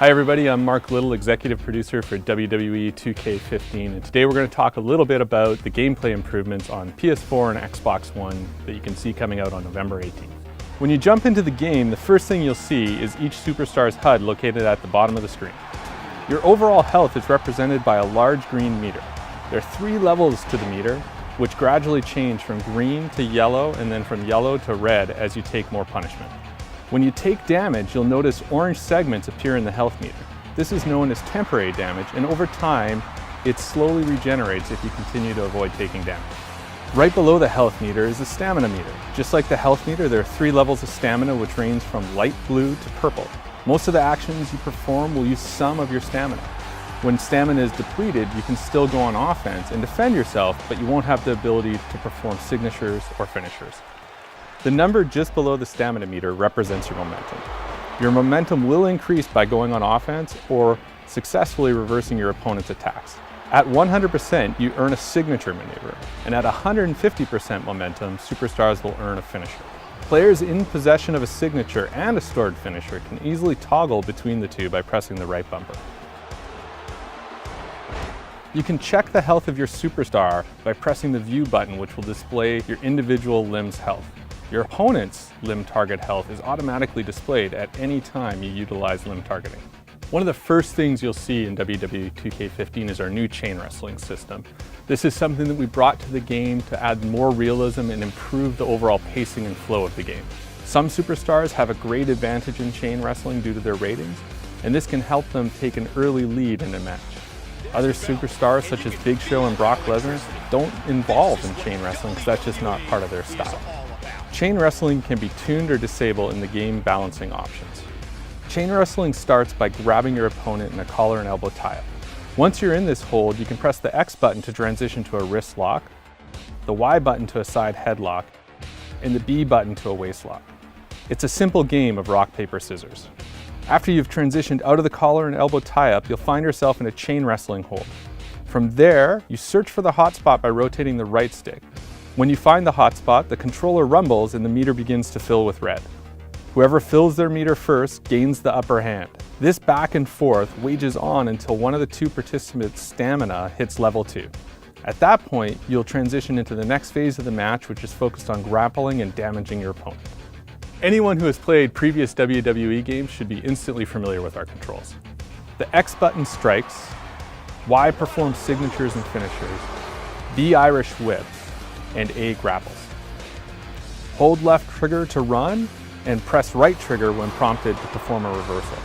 Hi everybody, I'm Mark Little, Executive Producer for WWE 2K15, and today we're going to talk a little bit about the gameplay improvements on PS4 and Xbox One that you can see coming out on November 18th. When you jump into the game, the first thing you'll see is each superstar's HUD located at the bottom of the screen. Your overall health is represented by a large green meter. There are 3 levels to the meter, which gradually change from green to yellow and then from yellow to red as you take more punishment. When you take damage, you'll notice orange segments appear in the health meter. This is known as temporary damage, and over time, it slowly regenerates if you continue to avoid taking damage. Right below the health meter is the stamina meter. Just like the health meter, there are 3 levels of stamina which range from light blue to purple. Most of the actions you perform will use some of your stamina. When stamina is depleted, you can still go on offense and defend yourself, but you won't have the ability to perform signatures or finishers. The number just below the stamina meter represents your momentum. Your momentum will increase by going on offense or successfully reversing your opponent's attacks. At 100%, you earn a signature maneuver, and at 150% momentum, superstars will earn a finisher. Players in possession of a signature and a stored finisher can easily toggle between the two by pressing the right bumper. You can check the health of your superstar by pressing the view button, which will display your individual limb's health. Your opponent's limb target health is automatically displayed at any time you utilize limb targeting. One of the first things you'll see in WWE 2K15 is our new chain wrestling system. This is something that we brought to the game to add more realism and improve the overall pacing and flow of the game. Some superstars have a great advantage in chain wrestling due to their ratings, and this can help them take an early lead in a match. Other superstars such as Big Show and Brock Lesnar don't involve in chain wrestling because that's just not part of their style. Chain wrestling can be tuned or disabled in the game balancing options. Chain wrestling starts by grabbing your opponent in a collar and elbow tie-up. Once you're in this hold, you can press the X button to transition to a wrist lock, the Y button to a side headlock, and the B button to a waist lock. It's a simple game of rock, paper, scissors. After you've transitioned out of the collar and elbow tie-up, you'll find yourself in a chain wrestling hold. From there, you search for the hot spot by rotating the right stick. When you find the hot spot, the controller rumbles and the meter begins to fill with red. Whoever fills their meter first gains the upper hand. This back and forth wages on until one of the 2 participants' stamina hits level 2. At that point, you'll transition into the next phase of the match, which is focused on grappling and damaging your opponent. Anyone who has played previous WWE games should be instantly familiar with our controls. The X button strikes, Y performs signatures and finishers, B Irish whip, and A grapples. Hold left trigger to run, and press right trigger when prompted to perform a reversal.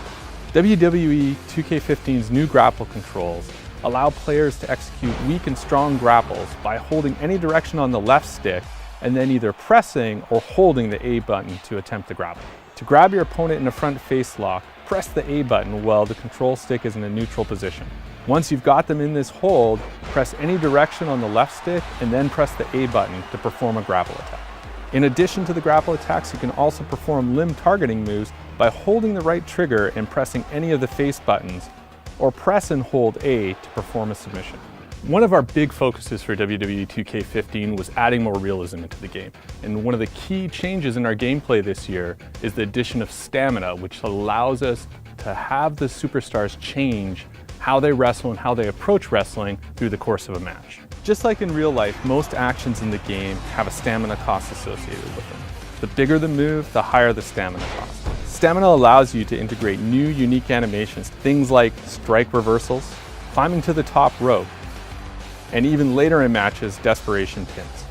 WWE 2K15's new grapple controls allow players to execute weak and strong grapples by holding any direction on the left stick and then either pressing or holding the A button to attempt to grapple. To grab your opponent in a front face lock, press the A button while the control stick is in a neutral position. Once you've got them in this hold, press any direction on the left stick and then press the A button to perform a grapple attack. In addition to the grapple attacks, you can also perform limb targeting moves by holding the right trigger and pressing any of the face buttons, or press and hold A to perform a submission. One of our big focuses for WWE 2K15 was adding more realism into the game. And one of the key changes in our gameplay this year is the addition of stamina, which allows us to have the superstars change how they wrestle and how they approach wrestling through the course of a match. Just like in real life, most actions in the game have a stamina cost associated with them. The bigger the move, the higher the stamina cost. Stamina allows you to integrate new, unique animations, things like strike reversals, climbing to the top rope, and even later in matches, desperation pins.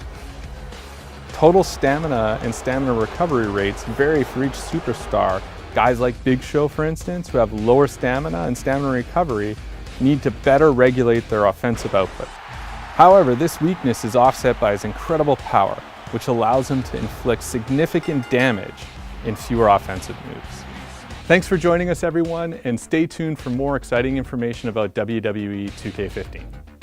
Total stamina and stamina recovery rates vary for each superstar. Guys like Big Show, for instance, who have lower stamina and stamina recovery, need to better regulate their offensive output. However, this weakness is offset by his incredible power, which allows him to inflict significant damage in fewer offensive moves. Thanks for joining us, everyone, and stay tuned for more exciting information about WWE 2K15.